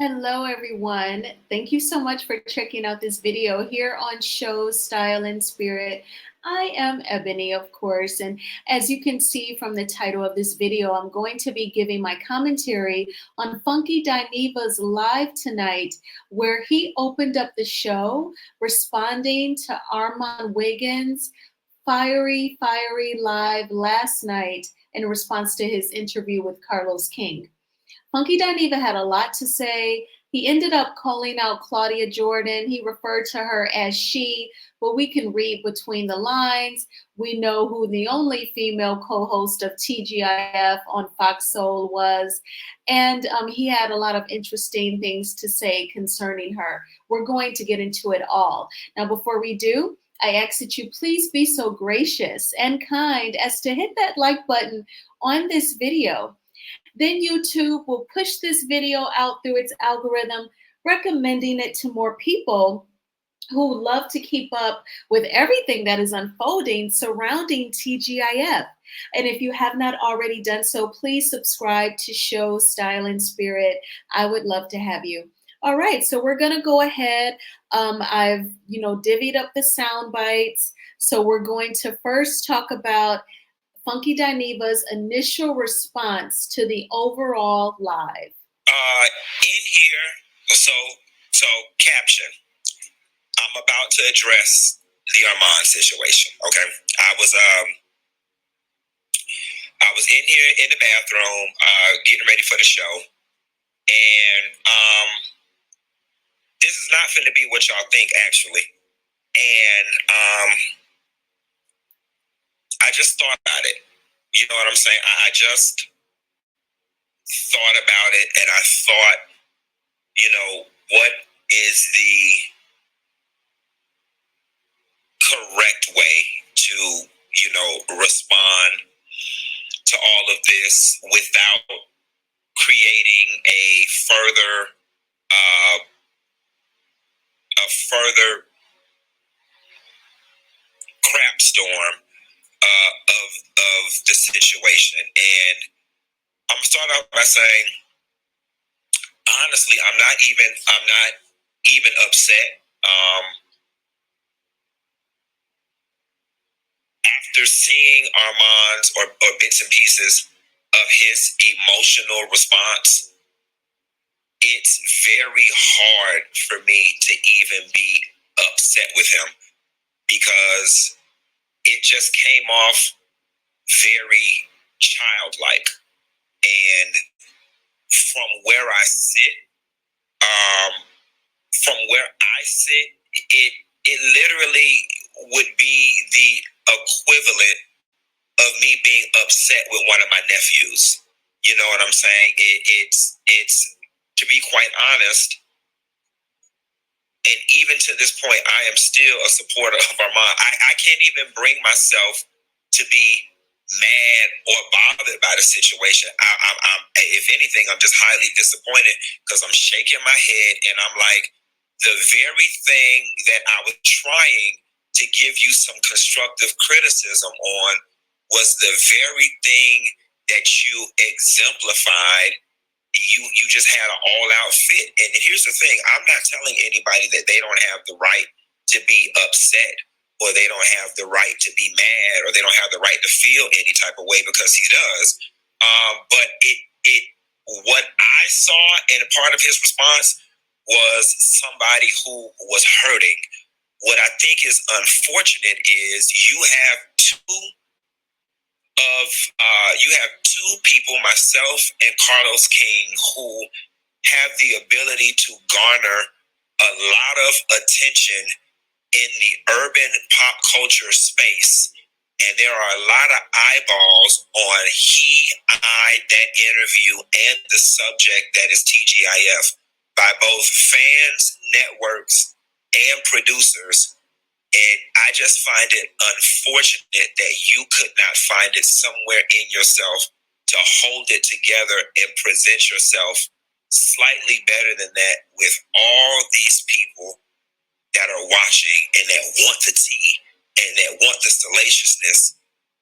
Hello, everyone. Thank you so much for checking out this video here on Show Style and Spirit. I am Ebony, of course, and as you can see from the title of this video, I'm going to be giving my commentary on Funky Dineva's live tonight, where he opened up the show responding to Armon Wiggins' fiery live last night in response to his interview with Carlos King. Funky Dineva had a lot to say. He ended up calling out Claudia Jordan. He referred to her as she, but we can read between the lines. We know who the only female co-host of TGIF on Fox Soul was. And he had a lot of interesting things to say concerning her. We're going to get into it all. Now, before we do, I ask that you please be so gracious and kind as to hit that like button on this video. Then YouTube will push this video out through its algorithm, recommending it to more people who love to keep up with everything that is unfolding surrounding TGIF. And if you have not already done so, please subscribe to Show Style and Spirit. I would love to have you. All right, so we're gonna go ahead. I've divvied up the sound bites. So we're going to first talk about Funky Dineva's initial response to the overall live. In here, so caption. I'm about to address the Armon situation. Okay, I was in here in the bathroom, getting ready for the show, and this is not going to be what y'all think, actually. And I just thought about it. You know what I'm saying? I just thought about it, and I thought, what is the correct way to, respond to all of this without creating a further crap storm of the situation. And I'm gonna start out by saying, honestly, I'm not even upset. After seeing Armon's or bits and pieces of his emotional response, it's very hard for me to even be upset with him, because it just came off very childlike. And from where I sit, it literally would be the equivalent of me being upset with one of my nephews. You know what I'm saying? It's to be quite honest, and even to this point, I am still a supporter of Armon. I can't even bring myself to be mad or bothered by the situation. I'm if anything, I'm just highly disappointed, because I'm shaking my head and I'm like, the very thing that I was trying to give you some constructive criticism on was the very thing that you exemplified. You just had an all-out fit. And here's the thing, I'm not telling anybody that they don't have the right to be upset, or they don't have the right to be mad, or they don't have the right to feel any type of way, because he does. But what I saw, and a part of his response, was somebody who was hurting. What I think is unfortunate is you have two people, myself and Carlos King, who have the ability to garner a lot of attention in the urban pop culture space. And there are a lot of eyeballs on that interview and the subject that is TGIF by both fans, networks, and producers. And I just find it unfortunate that you could not find it somewhere in yourself to hold it together and present yourself slightly better than that with all these people that are watching and that want the tea and that want the salaciousness.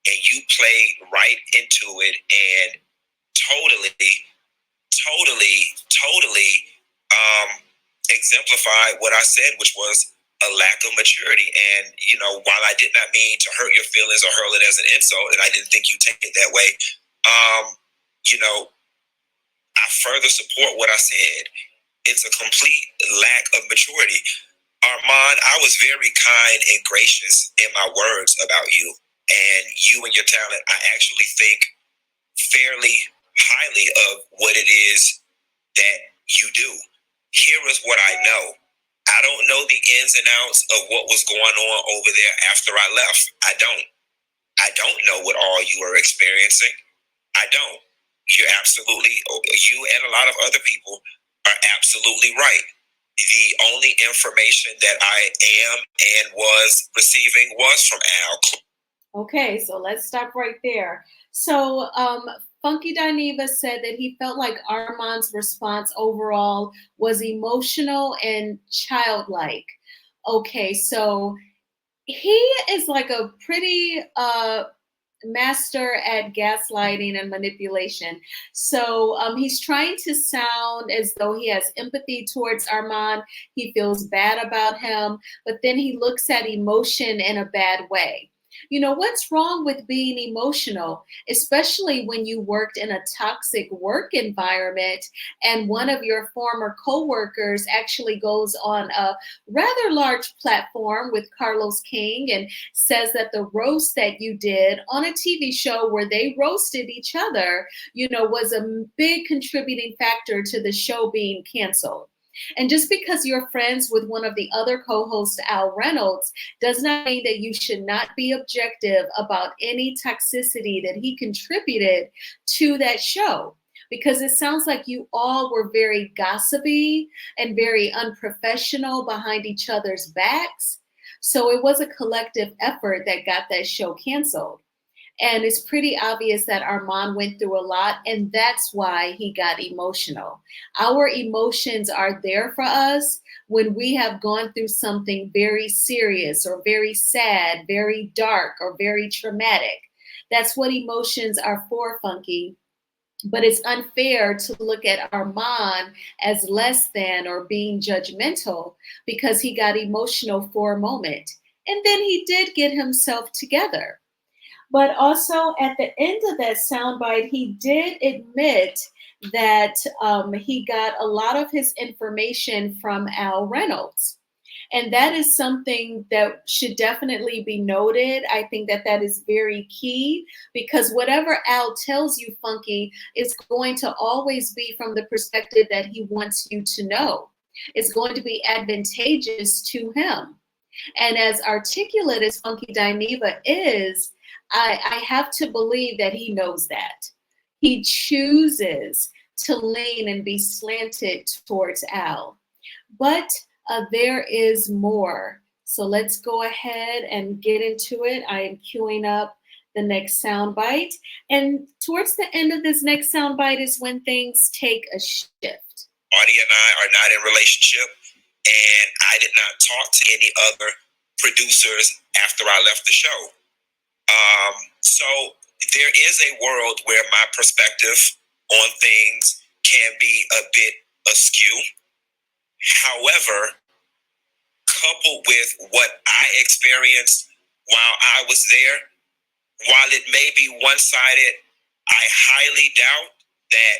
And you played right into it and totally exemplified what I said, which was a lack of maturity. And, while I did not mean to hurt your feelings or hurl it as an insult, and I didn't think you take it that way, I further support what I said. It's a complete lack of maturity. Armon, I was very kind and gracious in my words about you. And you and your talent, I actually think fairly highly of what it is that you do. Here is what I know. I don't know the ins and outs of what was going on over there after I left. I don't know what all you are experiencing. I don't. You and a lot of other people are absolutely right. The only information that I am and was receiving was from Al. Okay, so let's stop right there. So Funky Dineva said that he felt like Armon's response overall was emotional and childlike. Okay, so he is like a pretty master at gaslighting and manipulation. So he's trying to sound as though he has empathy towards Armon. He feels bad about him, but then he looks at emotion in a bad way. What's wrong with being emotional, especially when you worked in a toxic work environment and one of your former coworkers actually goes on a rather large platform with Carlos King and says that the roast that you did on a TV show where they roasted each other, was a big contributing factor to the show being canceled. And just because you're friends with one of the other co-hosts, Al Reynolds, does not mean that you should not be objective about any toxicity that he contributed to that show. Because it sounds like you all were very gossipy and very unprofessional behind each other's backs. So it was a collective effort that got that show canceled. And it's pretty obvious that Armon went through a lot, and that's why he got emotional. Our emotions are there for us when we have gone through something very serious or very sad, very dark, or very traumatic. That's what emotions are for, Funky. But it's unfair to look at Armon as less than or being judgmental because he got emotional for a moment. And then he did get himself together. But also at the end of that soundbite, he did admit that he got a lot of his information from Al Reynolds. And that is something that should definitely be noted. I think that that is very key because whatever Al tells you, Funky, is going to always be from the perspective that he wants you to know. It's going to be advantageous to him. And as articulate as Funky Dineva is, I have to believe that he knows that. He chooses to lean and be slanted towards Al. But there is more. So let's go ahead and get into it. I am queuing up the next soundbite. And towards the end of this next soundbite is when things take a shift. Claudia and I are not in a relationship, and I did not talk to any other producers after I left the show. So there is a world where my perspective on things can be a bit askew. However, coupled with what I experienced while I was there, while it may be one-sided, I highly doubt that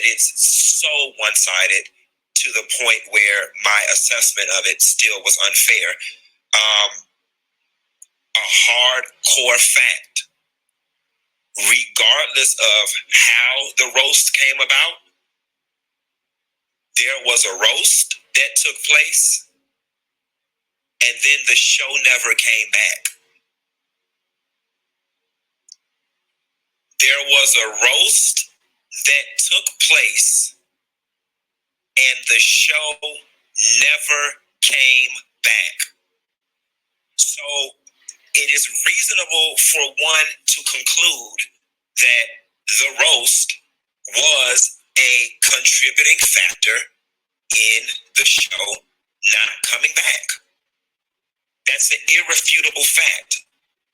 it's so one-sided to the point where my assessment of it still was unfair. A hardcore fact, regardless of how the roast came about, there was a roast that took place, and then the show never came back. There was a roast that took place, and the show never came back. So it is reasonable for one to conclude that the roast was a contributing factor in the show not coming back. That's an irrefutable fact.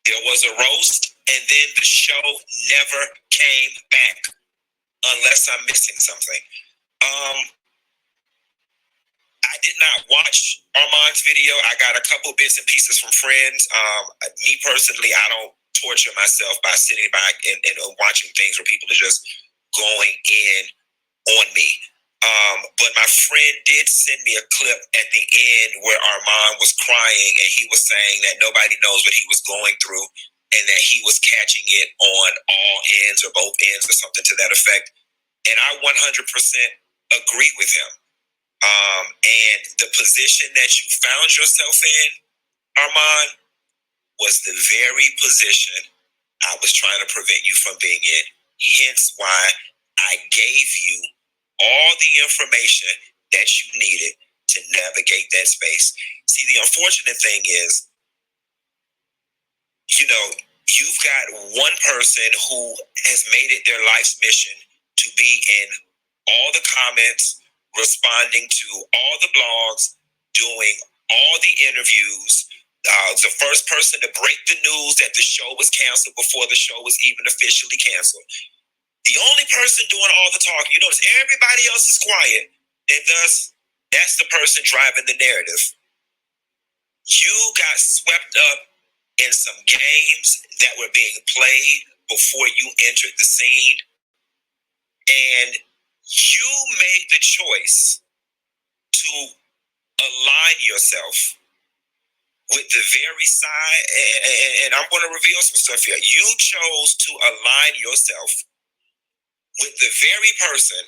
There was a roast, and then the show never came back unless I'm missing something. I did not watch Armon's video. I got a couple bits and pieces from friends. Me personally, I don't torture myself by sitting back and watching things where people are just going in on me. But my friend did send me a clip at the end where Armon was crying and he was saying that nobody knows what he was going through and that he was catching it on all ends or both ends or something to that effect. And I 100% agree with him. And the position that you found yourself in, Armon, was the very position I was trying to prevent you from being in. Hence why I gave you all the information that you needed to navigate that space. See, the unfortunate thing is, you know, you've got one person who has made it their life's mission to be in all the comments, responding to all the blogs, doing all the interviews, the first person to break the news that the show was canceled before the show was even officially canceled. The only person doing all the talking, you notice everybody else is quiet, and thus that's the person driving the narrative. You got swept up in some games that were being played before you entered the scene, and you made the choice to align yourself with the very side, and I'm going to reveal some stuff here. You chose to align yourself with the very person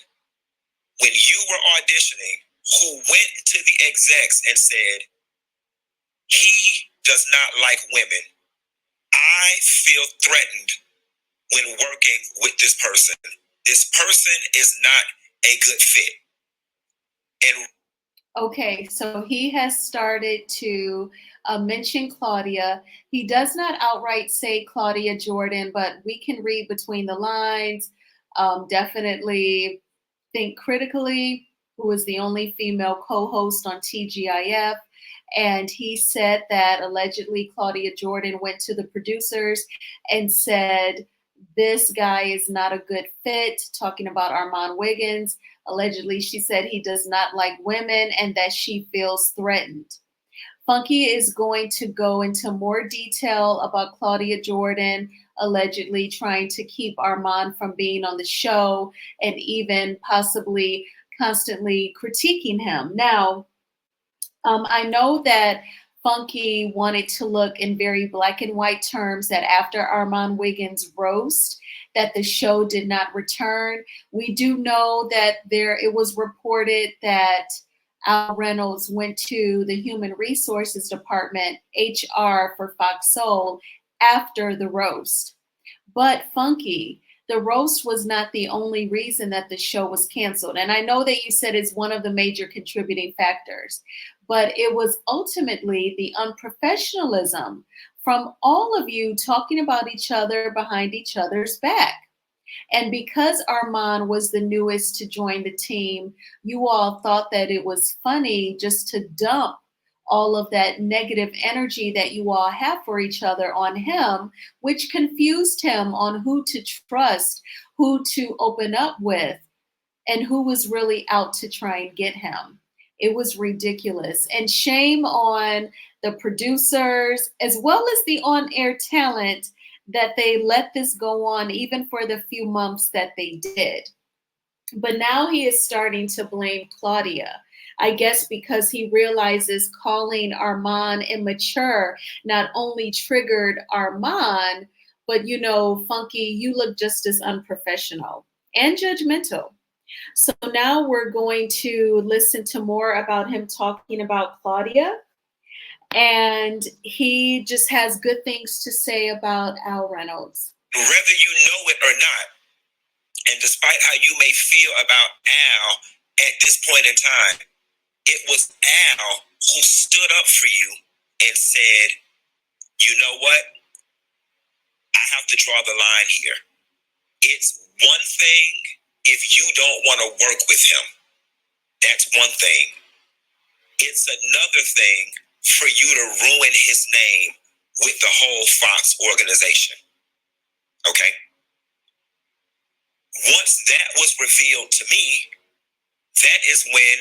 when you were auditioning who went to the execs and said, he does not like women. I feel threatened when working with this person. This person is not a good fit. And okay, so he has started to mention Claudia. He does not outright say Claudia Jordan, but we can read between the lines. Definitely think critically, who is the only female co-host on TGIF. And he said that allegedly Claudia Jordan went to the producers and said, this guy is not a good fit, talking about Armon Wiggins. Allegedly, she said he does not like women and that she feels threatened. Funky is going to go into more detail about Claudia Jordan allegedly trying to keep Armon from being on the show and even possibly constantly critiquing him. Now, I know that Funky wanted to look in very black and white terms that after Armon Wiggins' roast, that the show did not return. We do know that it was reported that Al Reynolds went to the Human Resources Department, HR for Fox Soul, after the roast. But Funky, the roast was not the only reason that the show was canceled. And I know that you said it's one of the major contributing factors, but it was ultimately the unprofessionalism from all of you talking about each other behind each other's back. And because Armon was the newest to join the team, you all thought that it was funny just to dump all of that negative energy that you all have for each other on him, which confused him on who to trust, who to open up with, and who was really out to try and get him. It was ridiculous. And shame on the producers as well as the on-air talent that they let this go on even for the few months that they did. But now he is starting to blame Claudia. I guess because he realizes calling Armon immature not only triggered Armon, but you know, Funky, you look just as unprofessional and judgmental. So now we're going to listen to more about him talking about Claudia. And he just has good things to say about Al Reynolds. Whether you know it or not, and despite how you may feel about Al at this point in time, it was Al who stood up for you and said, you know what? I have to draw the line here. It's one thing if you don't want to work with him. That's one thing. It's another thing for you to ruin his name with the whole Fox organization. Okay? Once that was revealed to me, that is when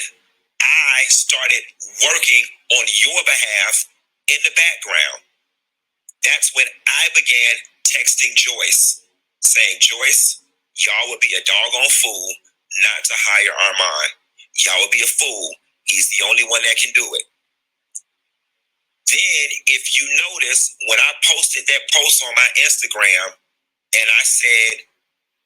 I started working on your behalf in the background. That's when I began texting Joyce, saying, Joyce, y'all would be a doggone fool not to hire Armon. Y'all would be a fool. He's the only one that can do it. Then, if you notice, when I posted that post on my Instagram, and I said,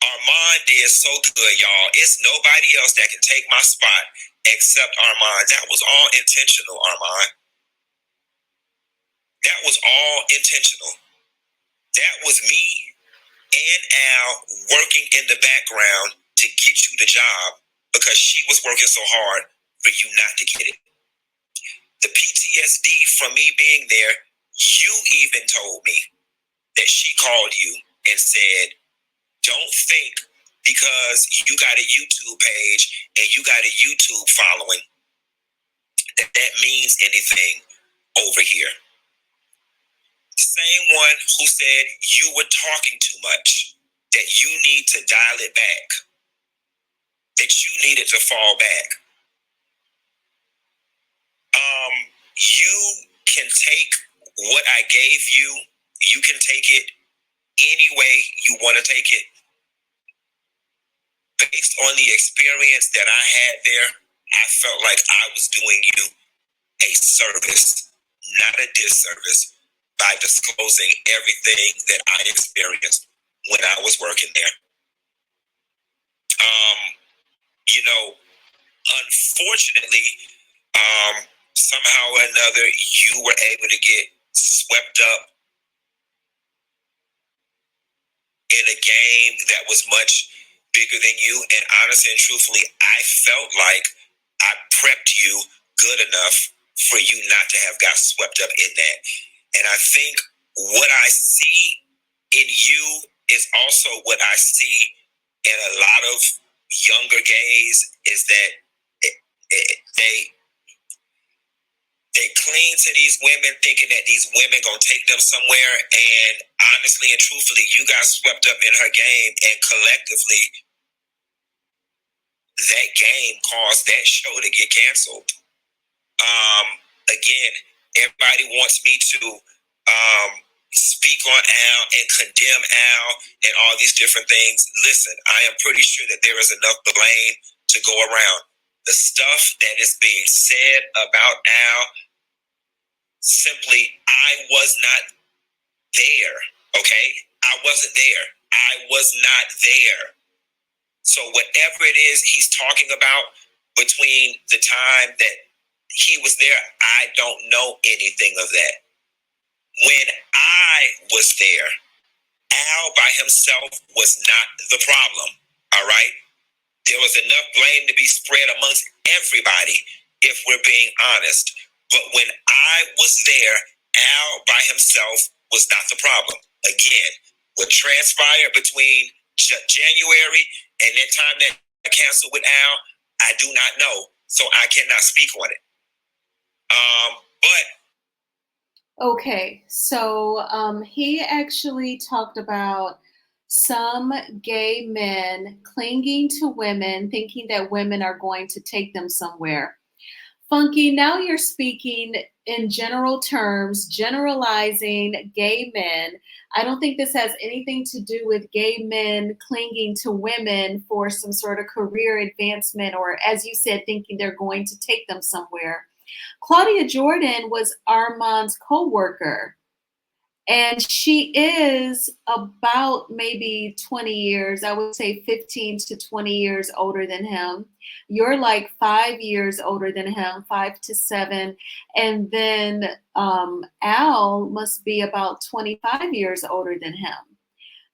Armon did so good, y'all. It's nobody else that can take my spot except Armon. That was all intentional, Armon. That was all intentional. That was me and Al working in the background to get you the job because she was working so hard for you not to get it. The PTSD from me being there, you even told me that she called you and said, don't think because you got a YouTube page and you got a YouTube following that means anything over here. The same one who said you were talking too much, that you need to dial it back, that you needed to fall back. You can take what I gave you, you can take it any way you want to take it. Based on the experience that I had there, I felt like I was doing you a service, not a disservice, by disclosing everything that I experienced when I was working there. Unfortunately, somehow or another, you were able to get swept up in a game that was much bigger than you. And honestly and truthfully, I felt like I prepped you good enough for you not to have got swept up in that. And I think what I see in you is also what I see in a lot of younger gays, is that they cling to these women thinking that these women gonna take them somewhere, and honestly and truthfully, you got swept up in her game, and collectively that game caused that show to get canceled. Again, everybody wants me to speak on Al and condemn Al and all these different things. Listen, I am pretty sure that there is enough blame to go around. The stuff that is being said about Al, simply, I was not there, okay? I wasn't there. I was not there. So whatever it is he's talking about between the time that he was there, I don't know anything of that. When I was there, Al by himself was not the problem, all right? There was enough blame to be spread amongst everybody, if we're being honest. But when I was there, Al by himself was not the problem. Again, what transpired between January and that time that I canceled with Al, I do not know. So I cannot speak on it. Okay, so he actually talked about some gay men clinging to women, thinking that women are going to take them somewhere. Funky, now you're speaking in general terms, generalizing gay men. I don't think this has anything to do with gay men clinging to women for some sort of career advancement, or, as you said, thinking they're going to take them somewhere. Claudia Jordan was Armon's co-worker, and she is about maybe 20 years, I would say 15 to 20 years older than him. You're like 5 years older than him, 5 to 7. And then Al must be about 25 years older than him.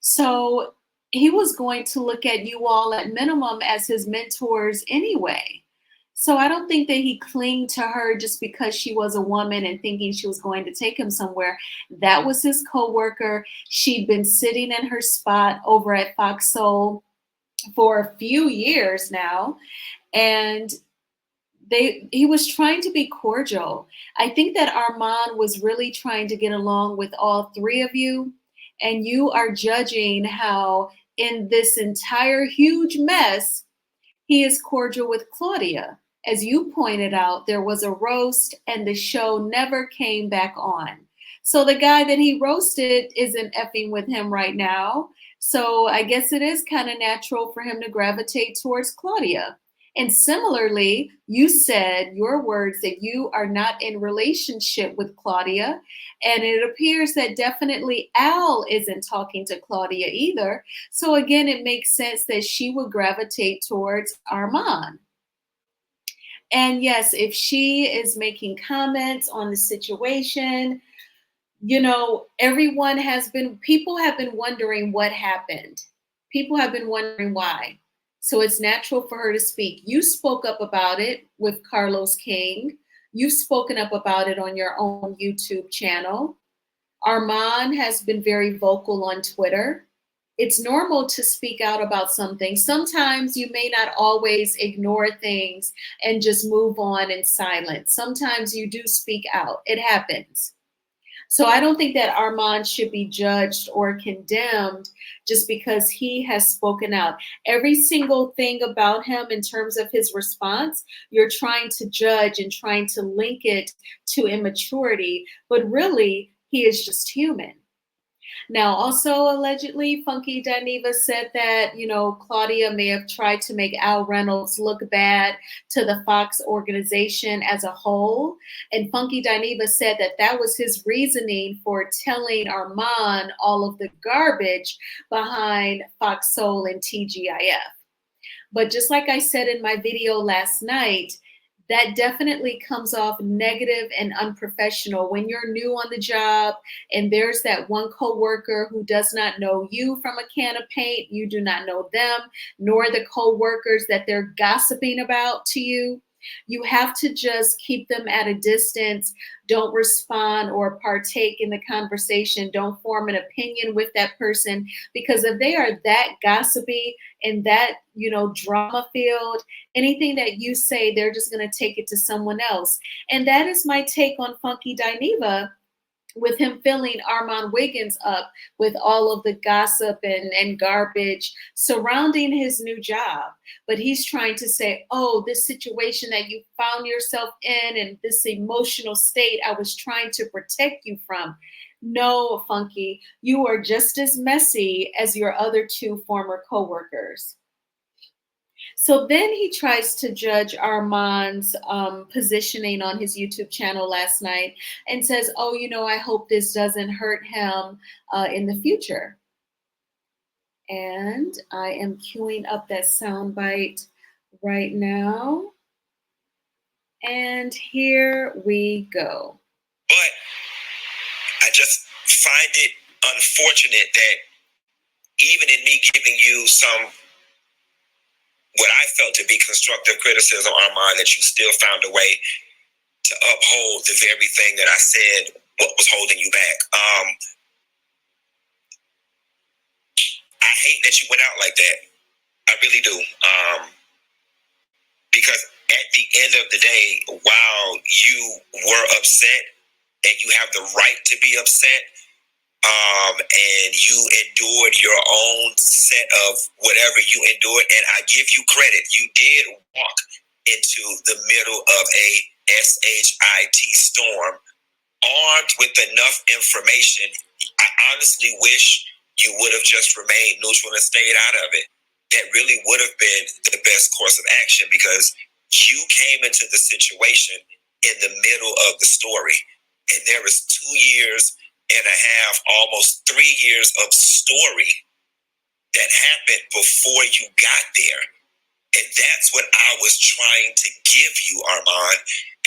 So he was going to look at you all at minimum as his mentors anyway. So I don't think that he clinged to her just because she was a woman and thinking she was going to take him somewhere. That was his co-worker. She'd been sitting in her spot over at Fox Soul for a few years now. And he was trying to be cordial. I think that Armon was really trying to get along with all three of you. And you are judging how in this entire huge mess, he is cordial with Claudia. As you pointed out, there was a roast and the show never came back on. So the guy that he roasted isn't effing with him right now. So I guess it is kind of natural for him to gravitate towards Claudia. And similarly, you said your words that you are not in relationship with Claudia. And it appears that definitely Al isn't talking to Claudia either. So again, it makes sense that she would gravitate towards Armon. And yes, if she is making comments on the situation, people have been wondering what happened. People have been wondering why. So it's natural for her to speak. You spoke up about it with Carlos King. You've spoken up about it on your own YouTube channel. Armon has been very vocal on Twitter. It's normal to speak out about something. Sometimes you may not always ignore things and just move on in silence. Sometimes you do speak out. It happens. So I don't think that Armon should be judged or condemned just because he has spoken out. Every single thing about him in terms of his response, you're trying to judge and trying to link it to immaturity, but really he is just human. Now, also allegedly, Funky Dineva said that, Claudia may have tried to make Al Reynolds look bad to the Fox organization as a whole. And Funky Dineva said that that was his reasoning for telling Armon all of the garbage behind Fox Soul and TGIF. But just like I said in my video last night, that definitely comes off negative and unprofessional when you're new on the job and there's that one coworker who does not know you from a can of paint. You do not know them, nor the coworkers that they're gossiping about to you. You have to just keep them at a distance. Don't respond or partake in the conversation. Don't form an opinion with that person, because if they are that gossipy and that, drama filled, anything that you say, they're just going to take it to someone else. And that is my take on Funky Dineva, with him filling Armon Wiggins up with all of the gossip and garbage surrounding his new job. But he's trying to say, oh, this situation that you found yourself in and this emotional state, I was trying to protect you from. No, Funky, you are just as messy as your other two former coworkers. So then he tries to judge Armon's positioning on his YouTube channel last night and says, oh, I hope this doesn't hurt him in the future. And I am queuing up that soundbite right now. And here we go. But I just find it unfortunate that even in me giving you some what I felt to be constructive criticism, Armon, that you still found a way to uphold the very thing that I said what was holding you back. I hate that you went out like that. I really do. Because at the end of the day, while you were upset and you have the right to be upset, and you endured your own set of whatever you endured, and I give you credit, you did walk into the middle of a SHIT storm armed with enough information. I honestly wish you would have just remained neutral and stayed out of it. That really would have been the best course of action, because you came into the situation in the middle of the story, and there is 2 years and a half, almost 3 years of story that happened before you got there. And that's what I was trying to give you, Armon.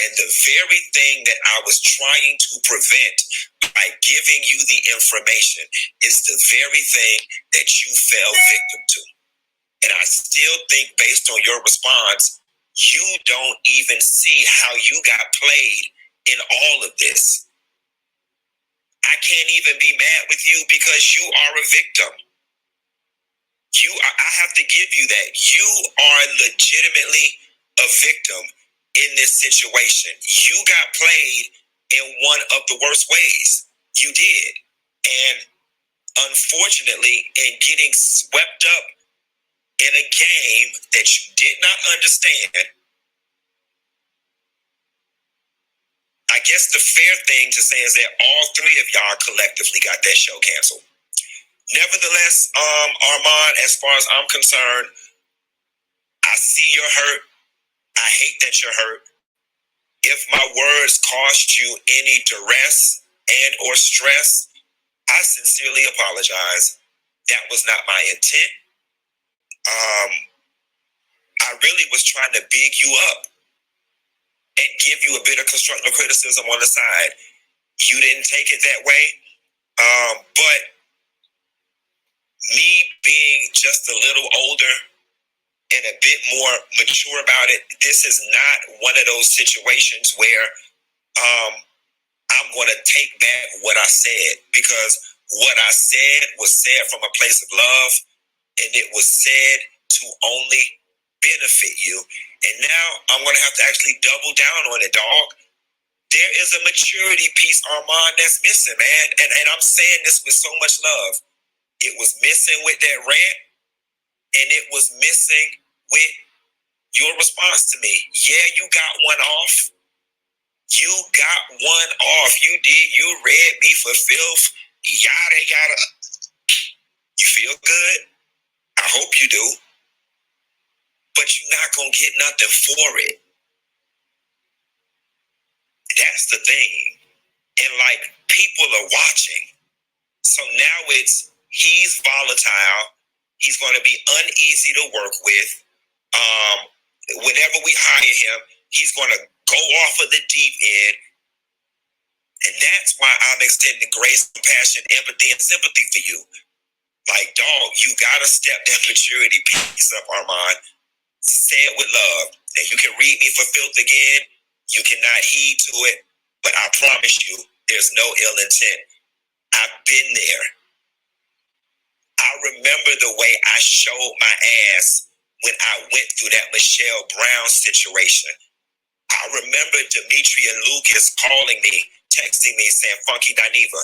And the very thing that I was trying to prevent by giving you the information is the very thing that you fell victim to. And I still think, based on your response, you don't even see how you got played in all of this. I can't even be mad with you because you are a victim. I have to give you that. You are legitimately a victim in this situation. You got played in one of the worst ways. You did. And unfortunately, in getting swept up in a game that you did not understand, I guess the fair thing to say is that all three of y'all collectively got that show canceled. Nevertheless, Armon, as far as I'm concerned, I see you're hurt. I hate that you're hurt. If my words caused you any duress and or stress, I sincerely apologize. That was not my intent. I really was trying to big you up and give you a bit of constructive criticism on the side. You didn't take it that way. But me being just a little older and a bit more mature about it, this is not one of those situations where I'm going to take back what I said, because what I said was said from a place of love, and it was said to only benefit you. And now I'm going to have to actually double down on it, dog. There is a maturity piece, Armon, that's missing, man. And I'm saying this with so much love. It was missing with that rant, and it was missing with your response to me. Yeah, you got one off. You got one off. You did. You read me for filth. Yada, yada. You feel good? I hope you do. But you're not going to get nothing for it. That's the thing. And like, people are watching. So now he's volatile. He's going to be uneasy to work with. Whenever we hire him, he's going to go off of the deep end. And that's why I'm extending grace, compassion, empathy, and sympathy for you. Like, dog, you got to step that maturity piece up, Armon. Say it with love. And you can read me for filth again. You cannot heed to it. But I promise you, there's no ill intent. I've been there. I remember the way I showed my ass when I went through that Michelle Brown situation. I remember Dimitri and Lucas calling me, texting me, saying, Funky Dineva,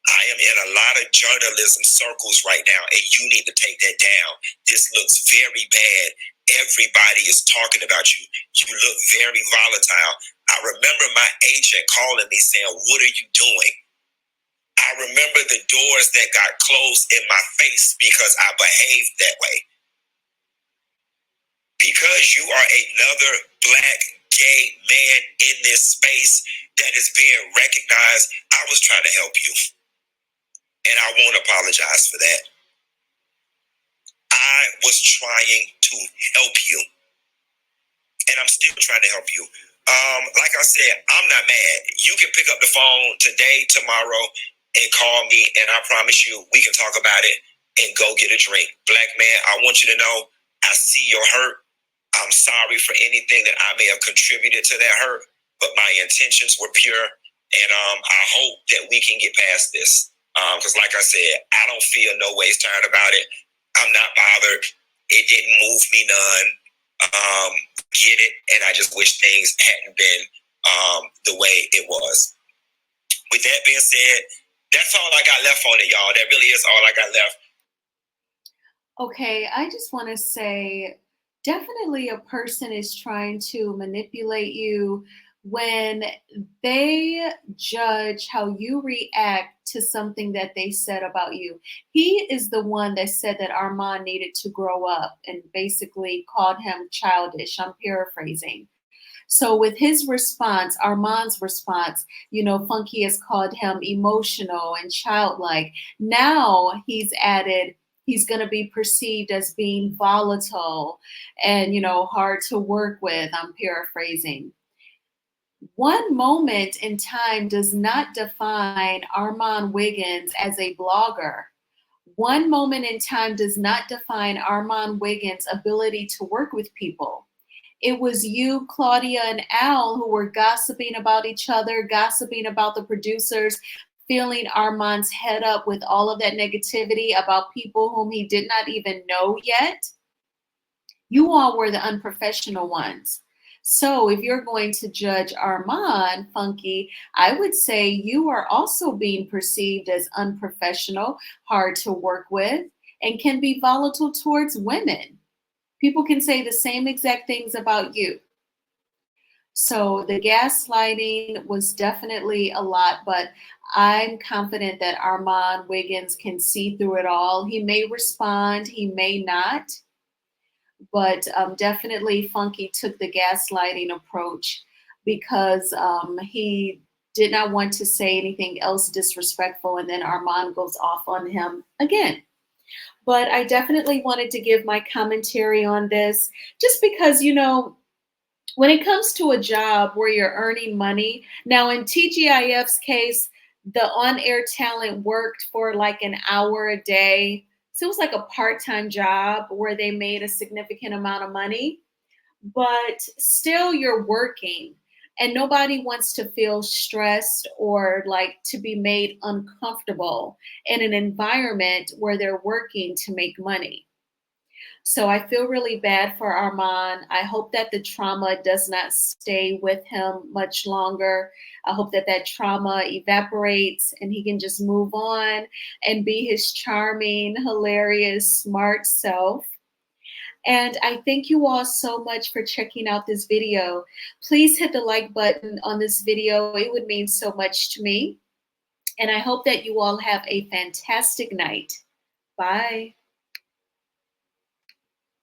I am in a lot of journalism circles right now, and you need to take that down. This looks very bad. Everybody is talking about you. You look very volatile. I remember my agent calling me saying, what are you doing? I remember the doors that got closed in my face because I behaved that way. Because you are another Black gay man in this space that is being recognized, I was trying to help you. And I won't apologize for that. I was trying to help you. And I'm still trying to help you. Like I said, I'm not mad. You can pick up the phone today, tomorrow, and call me, and I promise you, we can talk about it and go get a drink. Black man, I want you to know, I see your hurt. I'm sorry for anything that I may have contributed to that hurt, but my intentions were pure, and I hope that we can get past this. Because like I said, I don't feel no ways tired about it. I'm not bothered. It didn't move me none. Get it, and I just wish things hadn't been the way it was. With that being said, that's all I got left on it, y'all. That really is all I got left. Okay, I just want to say, definitely a person is trying to manipulate you when they judge how you react to something that they said about you. He is the one that said that Armon needed to grow up and basically called him childish. I'm paraphrasing. So with his response, Armon's response, Funky has called him emotional and childlike. Now he's added, he's going to be perceived as being volatile and, hard to work with. I'm paraphrasing. One moment in time does not define Armon Wiggins as a blogger. One moment in time does not define Armon Wiggins' ability to work with people. It was you, Claudia, and Al who were gossiping about each other, gossiping about the producers, filling Armon's head up with all of that negativity about people whom he did not even know yet. You all were the unprofessional ones. So if you're going to judge Armon, Funky, I would say you are also being perceived as unprofessional, hard to work with, and can be volatile towards women. People can say the same exact things about you. So the gaslighting was definitely a lot, but I'm confident that Armon Wiggins can see through it all. He may respond, he may not, but definitely Funky took the gaslighting approach because he did not want to say anything else disrespectful, and then Armand goes off on him again. But I definitely wanted to give my commentary on this just because, when it comes to a job where you're earning money, now in TGIF's case, the on air talent worked for like an hour a day. So it was like a part time job where they made a significant amount of money, but still you're working. And nobody wants to feel stressed or like to be made uncomfortable in an environment where they're working to make money. So I feel really bad for Armand. I hope that the trauma does not stay with him much longer. I hope that that trauma evaporates and he can just move on and be his charming, hilarious, smart self. And I thank you all so much for checking out this video. Please hit the like button on this video. It would mean so much to me. And I hope that you all have a fantastic night. Bye.